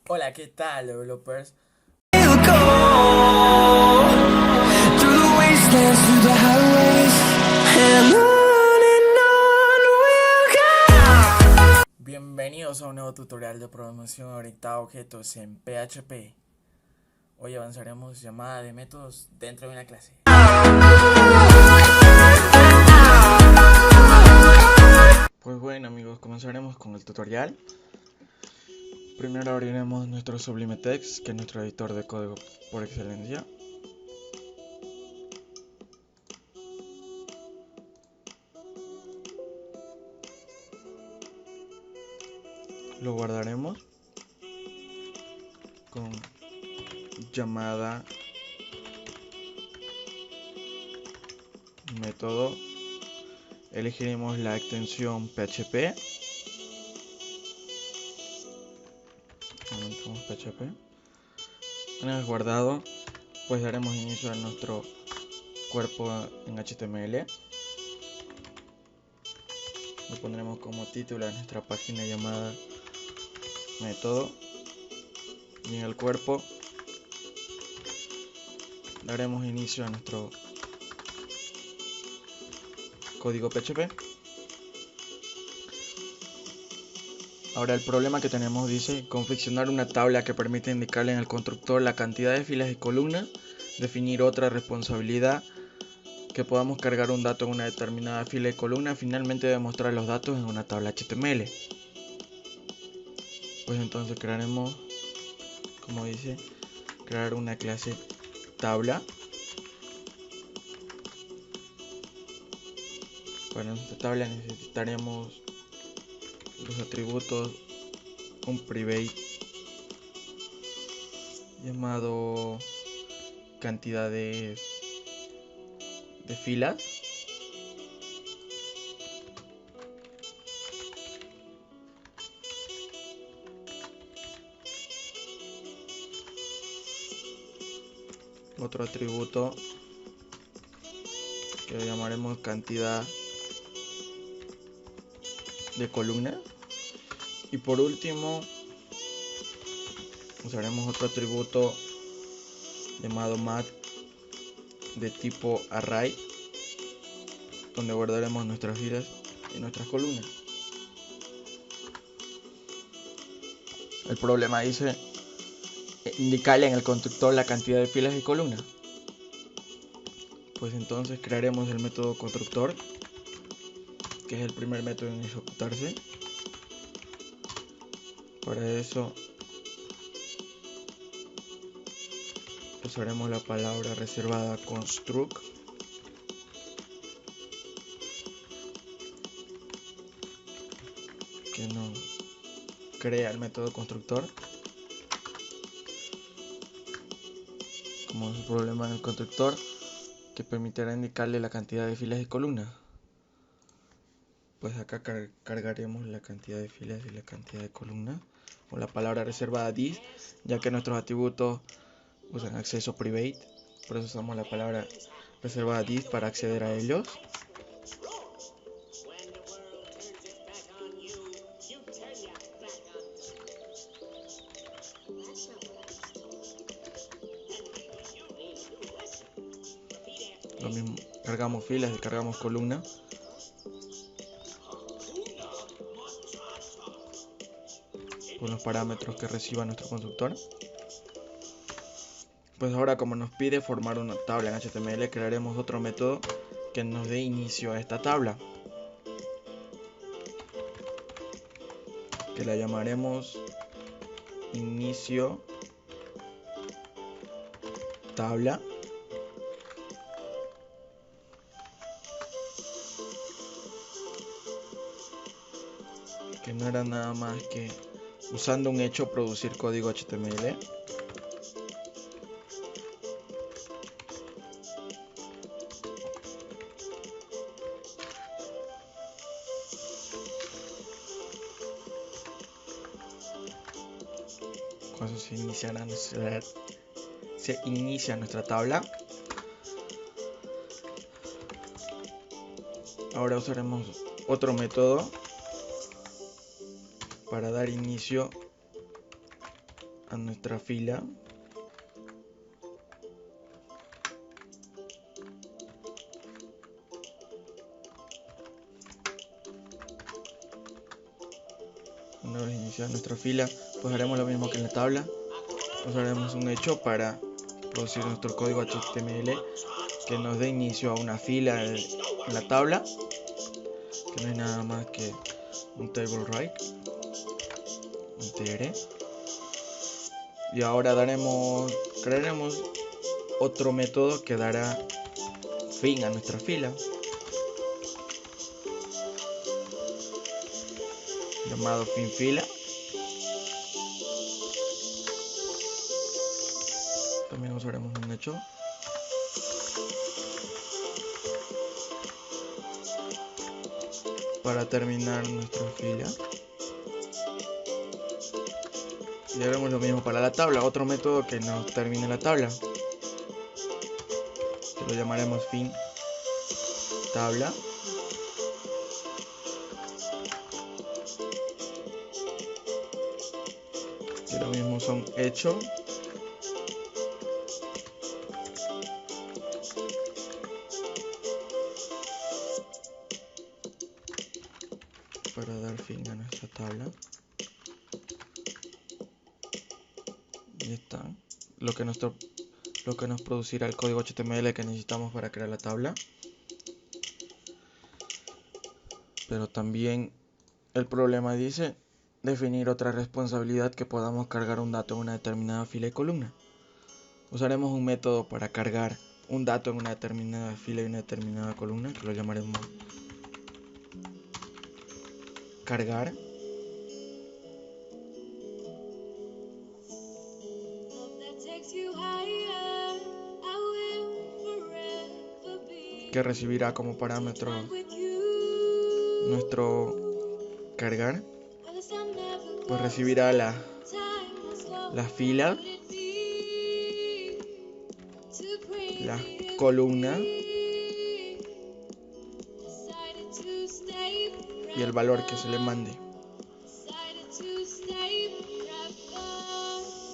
Hola, ¿qué tal, developers? Bienvenidos a un nuevo tutorial de programación orientada a objetos en PHP. Hoy avanzaremos llamada de métodos dentro de una clase. Pues bueno amigos, comenzaremos con el tutorial. Primero abriremos nuestro Sublime Text, que es nuestro editor de código por excelencia. Lo guardaremos con llamada método. Elegiremos la extensión PHP. PHP. Una vez guardado, pues daremos inicio a nuestro cuerpo en HTML. Lo pondremos como título a nuestra página llamada método, y en el cuerpo daremos inicio a nuestro código PHP. Ahora el problema que tenemos dice confeccionar una tabla que permite indicarle en el constructor la cantidad de filas y columnas, definir otra responsabilidad, que podamos cargar un dato en una determinada fila y columna, finalmente demostrar los datos en una tabla HTML. Pues entonces crearemos, como dice, crear una clase tabla. Para nuestra tabla necesitaremos los atributos, un private llamado cantidad de filas, otro atributo que llamaremos cantidad de columnas, y por último usaremos otro atributo llamado mat de tipo array, donde guardaremos nuestras filas y nuestras columnas. El problema dice indicarle en el constructor la cantidad de filas y columnas. Pues entonces crearemos el método constructor, que es el primer método en ejecutarse. Para eso usaremos la palabra reservada construct, que nos crea el método constructor. Como es un problema en el constructor, que permitirá indicarle la cantidad de filas y columnas. Pues acá cargaremos la cantidad de filas y la cantidad de columnas con la palabra reservada this, ya que nuestros atributos usan acceso private, por eso usamos la palabra reservada this para acceder a ellos. Lo mismo, cargamos filas y cargamos columnas. Con los parámetros que reciba nuestro constructor. Pues ahora, como nos pide formar una tabla en HTML, crearemos otro método que nos dé inicio a esta tabla, que la llamaremos inicio tabla. Que no era nada más que, usando un hecho, producir código HTML. Con eso se inicia nuestra tabla. Ahora usaremos otro método para dar inicio a nuestra fila. Una vez iniciada nuestra fila, pues haremos lo mismo que en la tabla. Usaremos un hecho para producir nuestro código HTML que nos dé inicio a una fila en la tabla, que no es nada más que un table right, un tr. Y ahora crearemos otro método que dará fin a nuestra fila, llamado finFila. También usaremos un hecho para terminar nuestra fila. Y haremos lo mismo para la tabla, otro método que nos termine la tabla, que lo llamaremos finTabla. Y lo mismo son hecho para dar fin a nuestra tabla. Y está lo que nos producirá el código HTML que necesitamos para crear la tabla. Pero también el problema dice definir otra responsabilidad que podamos cargar un dato en una determinada fila y columna. Usaremos un método para cargar un dato en una determinada fila y una determinada columna, que lo llamaremos cargar. Que recibirá como parámetro nuestro cargar, pues recibirá la fila, la columna y el valor que se le mande.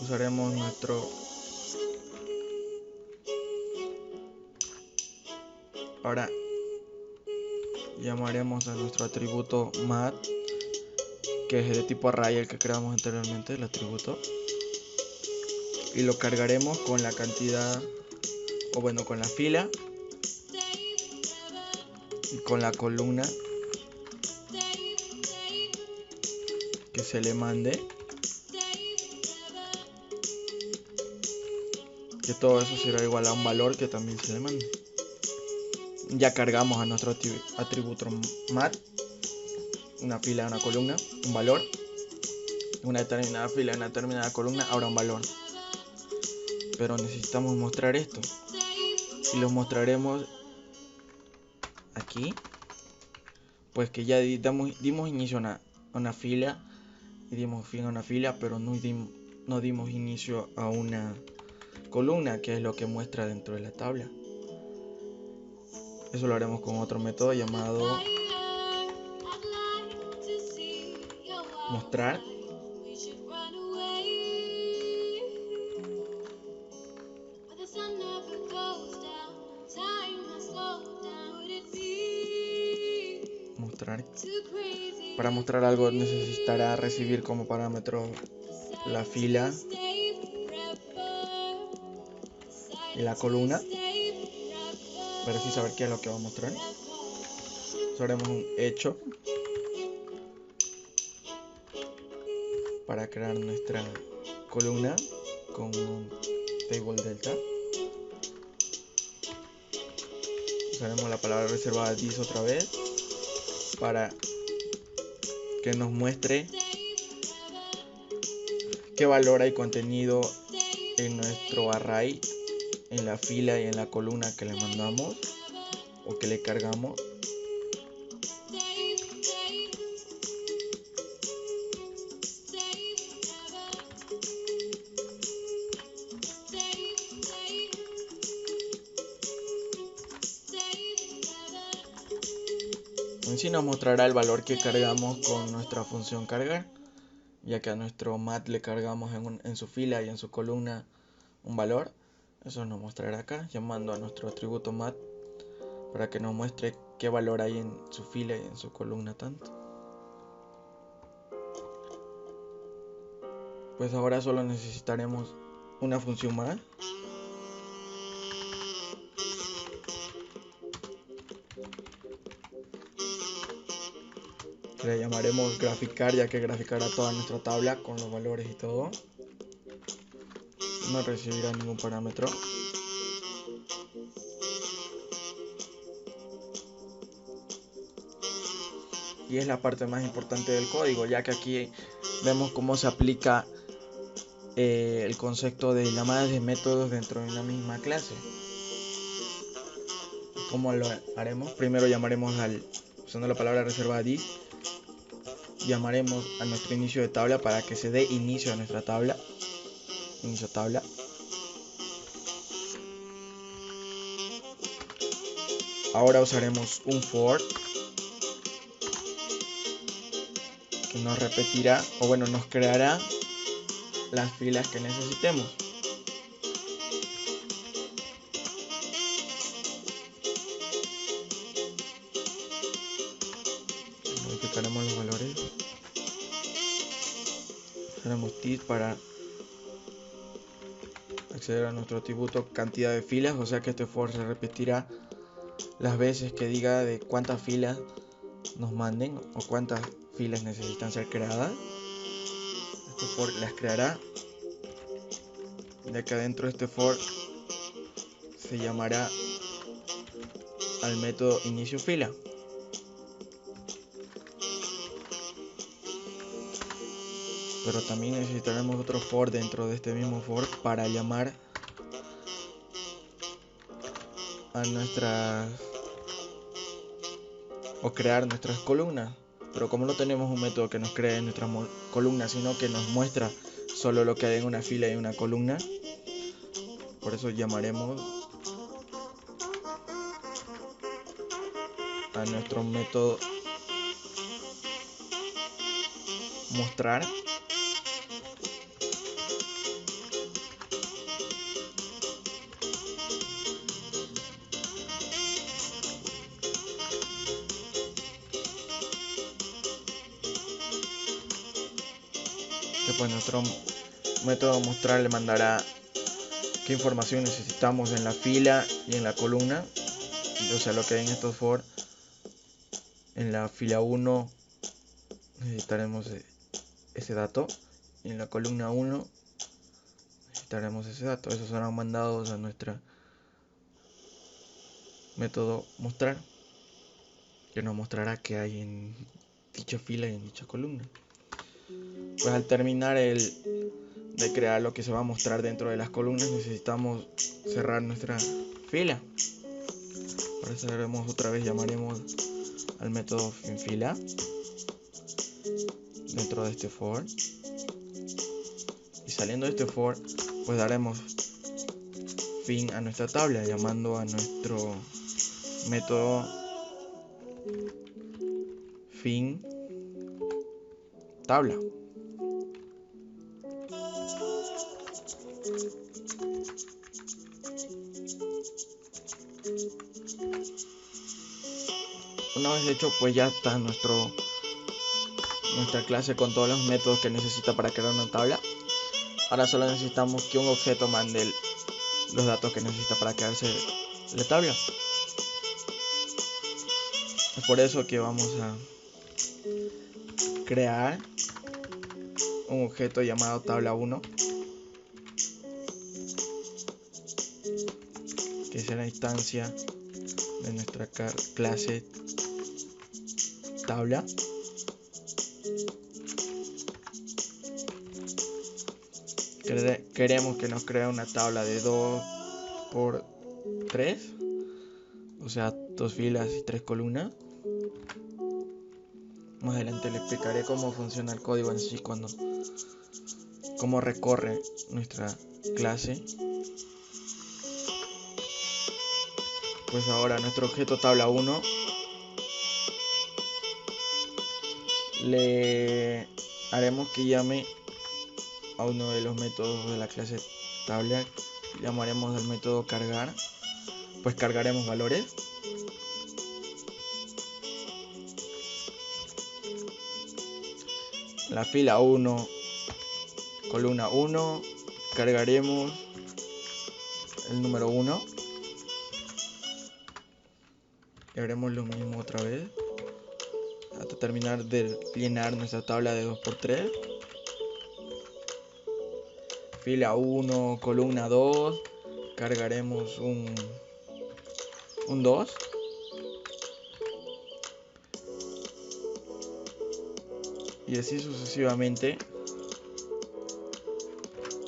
Usaremos ahora llamaremos a nuestro atributo mat, que es de tipo array, el que creamos anteriormente, el atributo, y lo cargaremos con la cantidad, o bueno, con la fila y con la columna que se le mande, que todo eso será igual a un valor que también se le mande. Ya cargamos a nuestro atributo mat, una fila, una columna, un valor, una determinada fila, una determinada columna, ahora un valor. Pero necesitamos mostrar esto y lo mostraremos aquí, pues que ya dimos inicio a una fila y dimos fin a una fila, pero no dimos inicio a una columna, que es lo que muestra dentro de la tabla. Eso lo haremos con otro método llamado mostrar. Para mostrar algo necesitará recibir como parámetro la fila y la columna para así saber qué es lo que va a mostrar. Usaremos un hecho para crear nuestra columna con un table delta. Usaremos la palabra reservada this otra vez para que nos muestre qué valor hay contenido en nuestro array, en la fila y en la columna que le mandamos o que le cargamos. En sí nos mostrará el valor que cargamos con nuestra función cargar. ya que a nuestro mat le cargamos en su fila y en su columna un valor. Eso nos mostrará acá, llamando a nuestro atributo mat para que nos muestre qué valor hay en su fila y en su columna tanto. Pues ahora solo necesitaremos una función más, que le llamaremos graficar, ya que graficará toda nuestra tabla con los valores y todo. No recibirá ningún parámetro. Y es la parte más importante del código, ya que aquí vemos cómo se aplica el concepto de llamadas de métodos dentro de una misma clase. ¿Cómo lo haremos? Primero llamaremos usando la palabra reservada div, llamaremos a nuestro inicio de tabla para que se dé inicio a nuestra tabla. Inicio tabla. Ahora usaremos un for que nos repetirá, o bueno, nos creará las filas que necesitemos. Modificaremos los valores. Usaremos tit para acceder a nuestro atributo cantidad de filas, o sea que este for se repetirá las veces que diga de cuántas filas nos manden o cuántas filas necesitan ser creadas. Este for las creará, ya que adentro de este for se llamará al método inicio fila. Pero también necesitaremos otro for dentro de este mismo for para llamar a nuestras o crear nuestras columnas. Pero como no tenemos un método que nos cree nuestras columnas, sino que nos muestra solo lo que hay en una fila y una columna, por eso llamaremos a nuestro método mostrar que pues nuestro método mostrar le mandará qué información necesitamos en la fila y en la columna, o sea lo que hay en estos for. En la fila 1 necesitaremos ese dato y en la columna 1 necesitaremos ese dato. Esos serán mandados a nuestro método mostrar, que nos mostrará qué hay en dicha fila y en dicha columna. Pues al terminar de crear lo que se va a mostrar dentro de las columnas, necesitamos cerrar nuestra fila. Para eso haremos otra vez, llamaremos al método finFila dentro de este for, y saliendo de este for pues daremos fin a nuestra tabla, llamando a nuestro método fin tabla. Una vez hecho, pues ya está nuestra clase con todos los métodos que necesita para crear una tabla. Ahora solo necesitamos que un objeto mande los datos que necesita para crearse la tabla. Es por eso que vamos a crear un objeto llamado tabla1, que será la instancia de nuestra clase tabla. Queremos que nos crea una tabla de 2 por 3, o sea 2 filas y 3 columnas. Más adelante le explicaré cómo funciona el código en sí, cómo recorre nuestra clase. Pues ahora nuestro objeto tabla1 le haremos que llame a uno de los métodos de la clase tabla. Llamaremos al método cargar, pues cargaremos valores. La fila 1, columna 1, cargaremos el número 1 y haremos lo mismo otra vez hasta terminar de llenar nuestra tabla de 2×3. Fila 1, columna 2, cargaremos un 2. Y así sucesivamente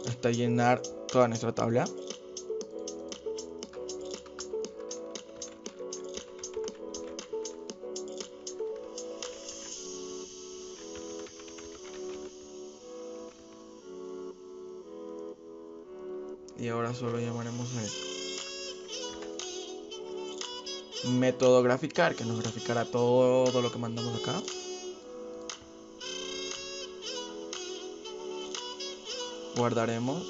hasta llenar toda nuestra tabla. Y ahora solo llamaremos el método graficar, que nos graficará todo lo que mandamos acá. Guardaremos.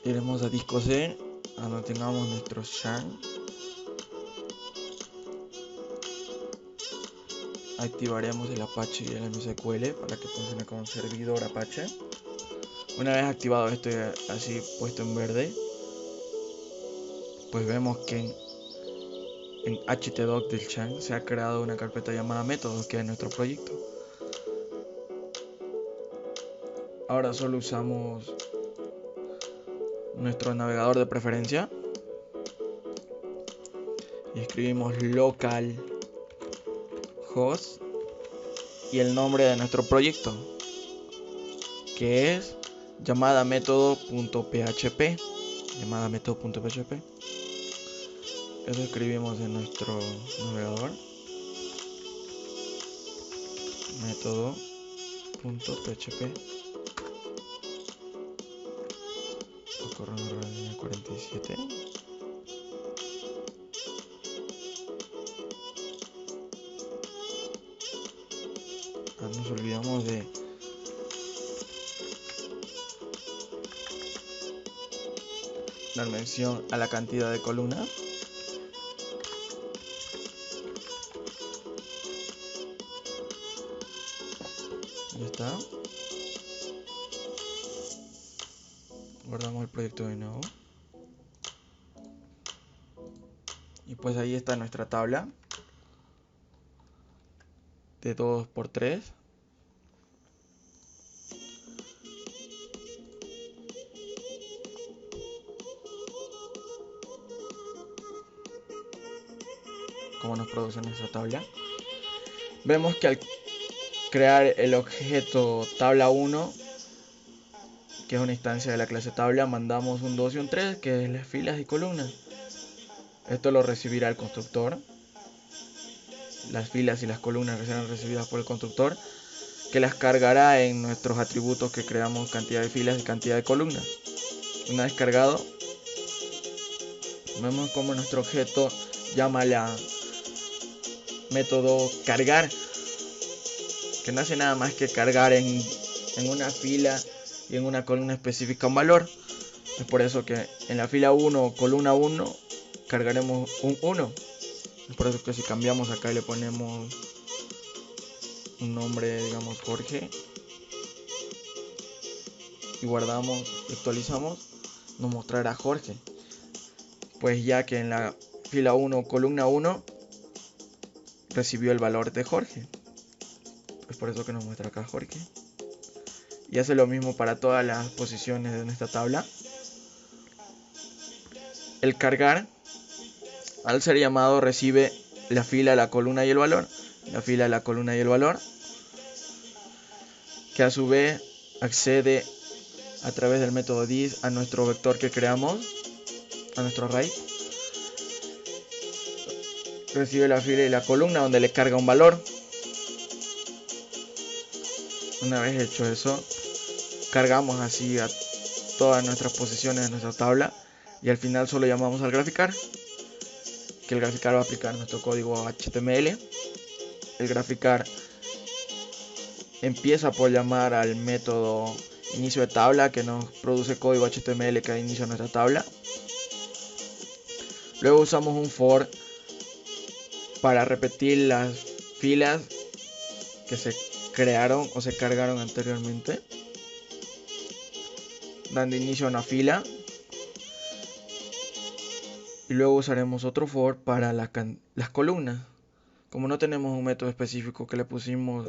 Iremos a disco C, a donde tengamos nuestro Shang. Activaremos el Apache y el MSQL para que funcione como servidor Apache. Una vez activado esto así puesto en verde, pues vemos que en htdoc del Shang se ha creado una carpeta llamada métodos, que es nuestro proyecto. Ahora solo usamos nuestro navegador de preferencia y escribimos localhost y el nombre de nuestro proyecto, que es llamada método.php. Eso escribimos en nuestro navegador, método.php. Correo 47. Nos olvidamos de dar mención a la cantidad de columnas. Ya está. Guardamos el proyecto de nuevo. Y pues ahí está nuestra tabla de 2×3. Como nos produce nuestra tabla. Vemos que al crear el objeto tabla 1, que es una instancia de la clase tabla, mandamos un 2 y un 3, que es las filas y columnas. Esto lo recibirá el constructor. Las filas y las columnas que serán recibidas por el constructor, que las cargará en nuestros atributos que creamos, cantidad de filas y cantidad de columnas. Una vez cargado, vemos como nuestro objeto llama la método cargar, que no hace nada más que cargar en una fila y en una columna específica un valor. Es por eso que en la fila 1, columna 1, cargaremos un 1. Es por eso que si cambiamos acá y le ponemos un nombre, digamos Jorge, y guardamos y actualizamos, nos mostrará Jorge. Pues ya que en la fila 1, columna 1, recibió el valor de Jorge. Es por eso que nos muestra acá Jorge. Y hace lo mismo para todas las posiciones de nuestra tabla. El cargar, al ser llamado, recibe la fila, la columna y el valor. La fila, la columna y el valor, que a su vez accede a través del método dis a nuestro vector que creamos, a nuestro array. Recibe la fila y la columna, donde le carga un valor. Una vez hecho eso, cargamos así a todas nuestras posiciones de nuestra tabla y al final solo llamamos al graficar, que que el Graficar va a aplicar nuestro código HTML. El Graficar empieza por llamar al método inicio de tabla que nos produce código HTML que da inicio a nuestra tabla. Luego usamos un for para repetir las filas que se crearon o se cargaron anteriormente, dando inicio a una fila. Y luego usaremos otro for para las columnas. Como no tenemos un método específico que le pusimos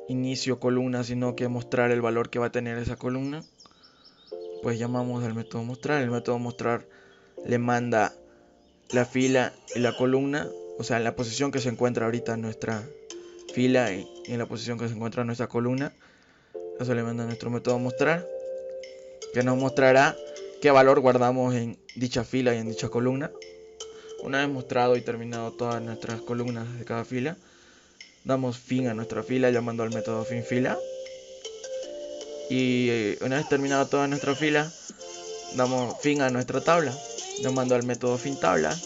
inicio columna, sino que mostrar el valor que va a tener esa columna, pues llamamos al método mostrar. El método mostrar le manda la fila y la columna, o sea, en la posición que se encuentra ahorita nuestra fila y en la posición que se encuentra nuestra columna. Eso le manda a nuestro método mostrar, que nos mostrará qué valor guardamos en dicha fila y en dicha columna. Una vez mostrado y terminado todas nuestras columnas de cada fila, damos fin a nuestra fila llamando al método finFila. Y una vez terminado toda nuestra fila, damos fin a nuestra tabla llamando al método finTabla,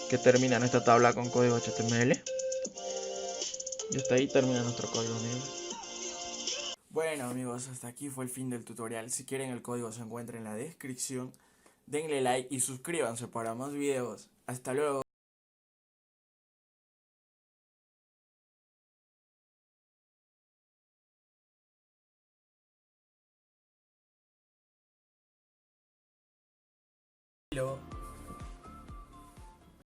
que termina nuestra tabla con código HTML. Y hasta ahí termina nuestro código, amigos. Bueno, amigos, hasta aquí fue el fin del tutorial. Si quieren, el código se encuentra en la descripción. Denle like y suscríbanse para más videos. Hasta luego. Hello.